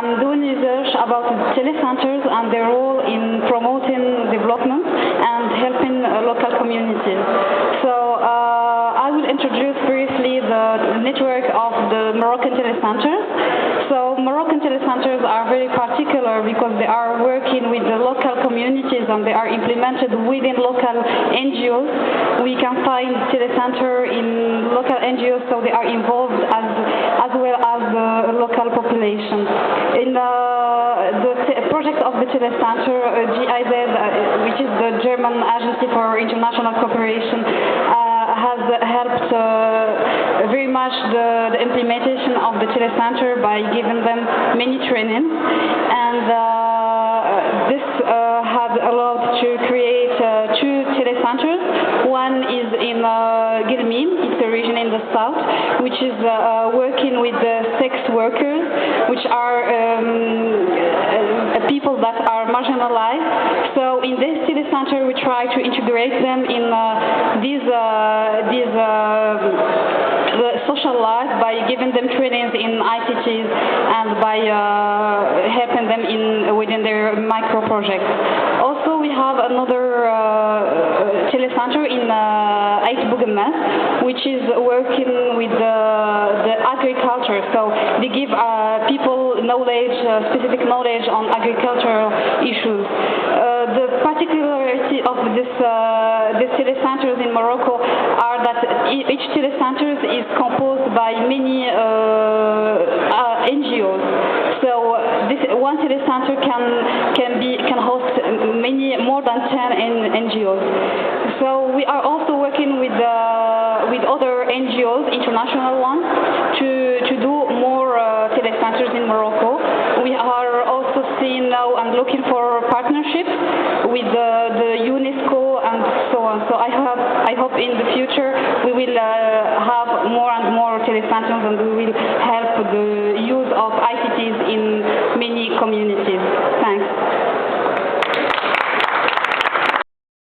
I'm doing research about telecenters and their role in promoting development and helping local communities. So I will introduce briefly the network of the Moroccan telecenters. So Moroccan telecenters are very particular because they are working with the local communities and they are implemented within local NGOs. We can find telecenter in local NGOs, so they are involved as well as the local population. In the project of the telecenter, GIZ, which is the German Agency for International Cooperation, has helped very much the implementation of the telecenter by giving them many trainings, and this has allowed to create two telecenters. One is in Guelmim, it's a region in the south, which is working with the sex workers, which are people that are marginalized. So in this telecenter, we try to integrate them in the social life by giving them trainings in ICTs and by helping them within their micro projects. Also, we have another telecenter in Ait Bouguemas, which is working with the agriculture. So they give people knowledge, specific knowledge on agricultural issues. The particularity of these telecenters in Morocco are that each telecenter is composed by many NGOs. So this one telecenter can host more than 10 NGOs. So we are also working with other NGOs, international ones, to do more telecenters in Morocco. We are also seeing now and looking for partnerships with the UNESCO and so on. So I hope in the future we will have more and more telecenters, and we will help the use of ICTs in many communities. Thanks.